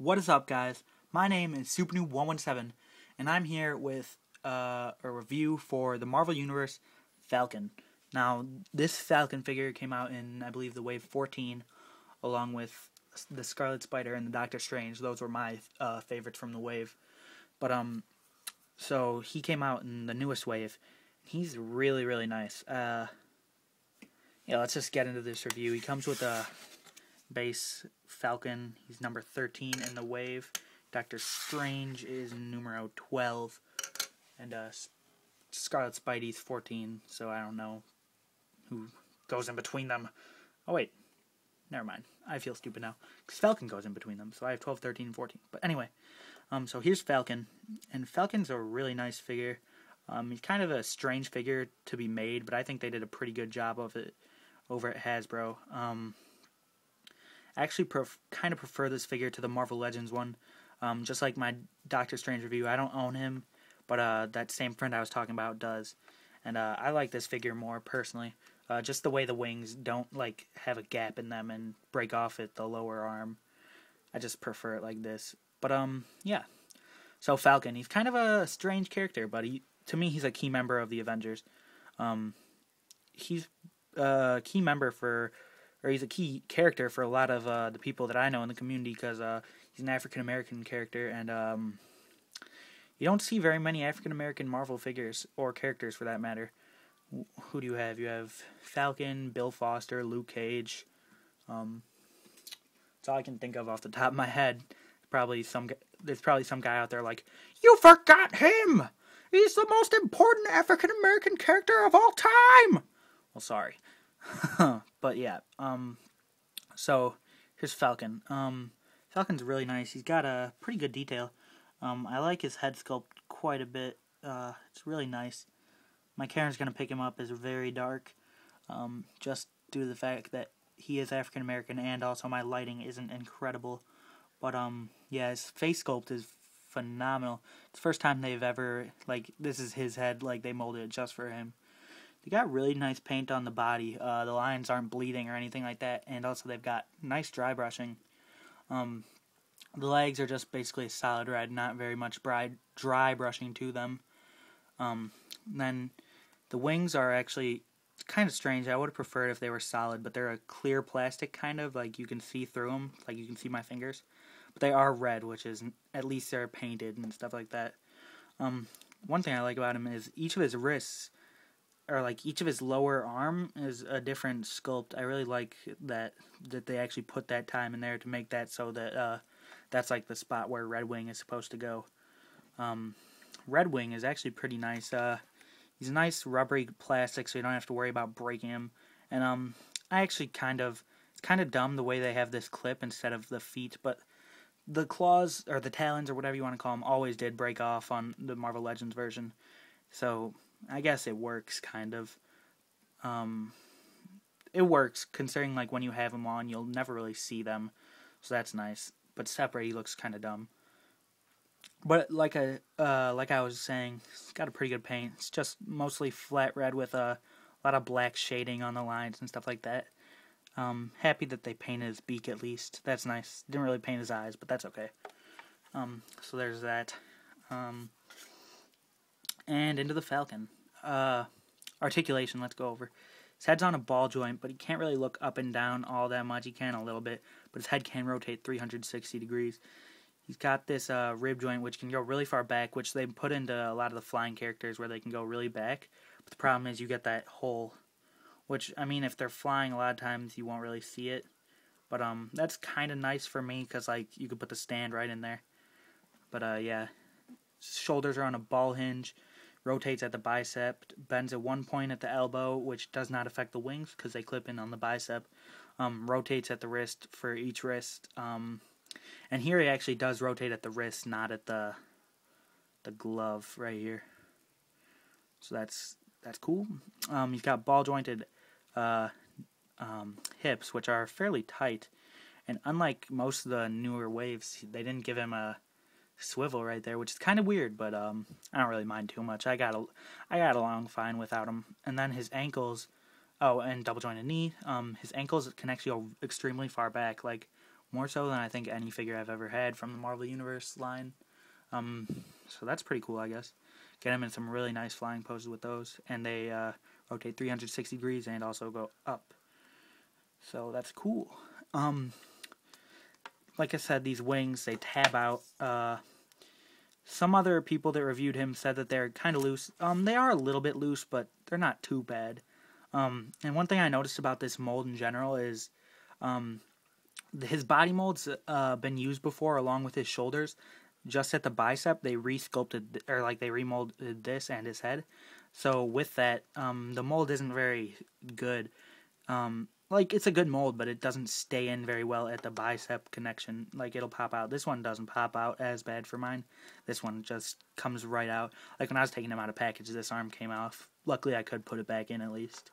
What is up, guys? My name is SuperNoob117, and I'm here with a review for the Marvel Universe Falcon. Now, this Falcon figure came out in, I believe, the Wave 14, along with the Scarlet Spider and the Doctor Strange. Those were my favorites from the Wave. But, so he came out in the newest Wave. He's really, really nice. Let's just get into this review. He comes with a base Falcon. He's number 13 in the Wave. Doctor Strange is numero 12. And Scarlet Spidey's 14, so I don't know who goes in between them. Oh, wait. Never mind. I feel stupid now. Because Falcon goes in between them, so I have 12, 13, and 14. But anyway, so here's Falcon. And Falcon's a really nice figure. He's kind of a strange figure to be made, but I think they did a pretty good job of it over at Hasbro. I actually kind of prefer this figure to the Marvel Legends one. Just like my Doctor Strange review, I don't own him, but that same friend I was talking about does. And I like this figure more, personally. Just the way the wings don't have a gap in them and break off at the lower arm. I just prefer it like this. But, yeah. So, Falcon, he's kind of a strange character, but to me, he's a key member of the Avengers. He's a key member he's a key character for a lot of the people that I know in the community, because he's an African-American character, and you don't see very many African-American Marvel figures, or characters for that matter. Who do you have? You have Falcon, Bill Foster, Luke Cage. That's all I can think of off the top of my head. There's probably some guy out there like, "You forgot him! He's the most important African-American character of all time!" Well, sorry. But yeah, so here's Falcon. Falcon's really nice. He's got a pretty good detail. I like his head sculpt quite a bit. It's really nice. My Karen's gonna pick him up as very dark, just due to the fact that he is African American, and also my lighting isn't incredible. But yeah, his face sculpt is phenomenal. It's the first time they've ever this is his head, they molded it just for him. They got really nice paint on the body. The lines aren't bleeding or anything like that, and also they've got nice dry brushing. The legs are just basically a solid red, not very much dry brushing to them. Then the wings are actually kind of strange. I would have preferred if they were solid, but they're a clear plastic kind of, you can see through them, you can see my fingers. But they are red, which is, at least they're painted and stuff like that. One thing I like about him is each of his wrists, or each of his lower arm, is a different sculpt. I really like that they actually put that time in there to make that so that that's the spot where Red Wing is supposed to go. Red Wing is actually pretty nice. He's a nice rubbery plastic, so you don't have to worry about breaking him. And I actually it's kind of dumb the way they have this clip instead of the feet, but the claws, or the talons, or whatever you want to call them, always did break off on the Marvel Legends version. So I guess it works, kind of. It works, considering when you have them on, you'll never really see them, so that's nice. But separate, he looks kind of dumb. But like I was saying, it's got a pretty good paint. It's just mostly flat red with a lot of black shading on the lines and stuff like that. Happy that they painted his beak at least. That's nice. Didn't really paint his eyes, but that's okay. So there's that. And into the Falcon. Articulation, let's go over. His head's on a ball joint, but he can't really look up and down all that much. He can a little bit, but his head can rotate 360 degrees. He's got this rib joint, which can go really far back, which they put into a lot of the flying characters where they can go really back. But the problem is you get that hole, which, I mean, if they're flying, a lot of times you won't really see it. But that's kind of nice for me, because you could put the stand right in there. But yeah, his shoulders are on a ball hinge. Rotates at the bicep, bends at one point at the elbow, which does not affect the wings because they clip in on the bicep. Rotates at the wrist for each wrist. And here he actually does rotate at the wrist, not at the glove right here. So that's cool. He's got ball jointed hips, which are fairly tight. And unlike most of the newer waves, they didn't give him a swivel right there, which is kind of weird, but I don't really mind too much. I got along fine without him. And then his ankles, and double jointed knee. His ankles can actually go extremely far back, more so than I think any figure I've ever had from the Marvel Universe line. So that's pretty cool, I guess. Get him in some really nice flying poses with those, and they rotate 360 degrees and also go up. So that's cool. Like I said, these wings, they tab out. Some other people that reviewed him said that they're kind of loose. They are a little bit loose, but they're not too bad. And one thing I noticed about this mold in general is his body mold's been used before along with his shoulders. Just at the bicep, they re-sculpted, or like they remolded this and his head. So with that, the mold isn't very good. Like, it's a good mold, but it doesn't stay in very well at the bicep connection. Like, it'll pop out. This one doesn't pop out as bad for mine. This one just comes right out. Like, when I was taking him out of package, this arm came off. Luckily, I could put it back in at least.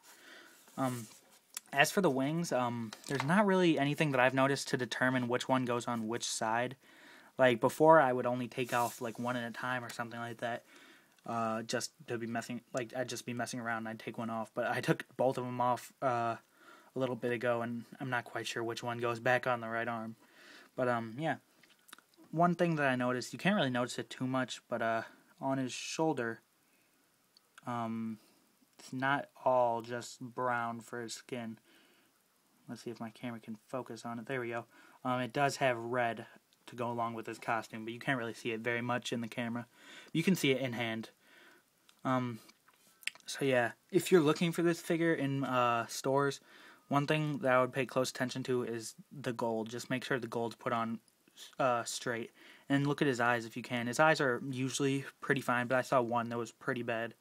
As for the wings, there's not really anything that I've noticed to determine which one goes on which side. Like, before, I would only take off, like, one at a time or something like that. Just to be messing, like, I'd just be messing around and I'd take one off. But I took both of them off, a little bit ago, and I'm not quite sure which one goes back on the right arm. But, yeah. One thing that I noticed, you can't really notice it too much, but, on his shoulder, it's not all just brown for his skin. Let's see if my camera can focus on it. There we go. It does have red to go along with his costume, but you can't really see it very much in the camera. You can see it in hand. So yeah, if you're looking for this figure in stores, one thing that I would pay close attention to is the gold. Just make sure the gold's put on straight. And look at his eyes if you can. His eyes are usually pretty fine, but I saw one that was pretty bad.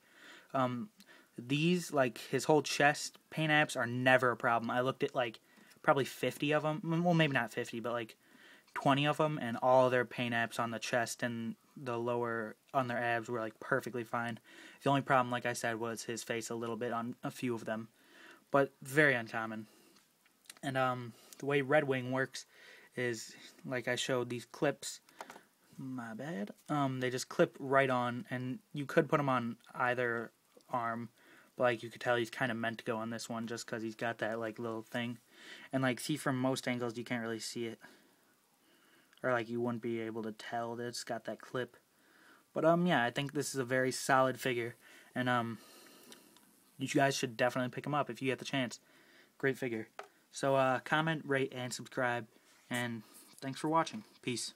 These, like, his whole chest paint apps are never a problem. I looked at, like, probably 50 of them. Well, maybe not 50, but, like, 20 of them, and all of their paint apps on the chest and the lower on their abs were, like, perfectly fine. The only problem, like I said, was his face a little bit on a few of them. But very uncommon. And the way Red Wing works is, like I showed, these clips. My bad. They just clip right on, and you could put them on either arm, but like you could tell he's kind of meant to go on this one just because he's got that like little thing. And like, see, from most angles you can't really see it, or like you wouldn't be able to tell that it's got that clip. But yeah, I think this is a very solid figure, and you guys should definitely pick him up if you get the chance. Great figure. So comment, rate, and subscribe, and thanks for watching. Peace.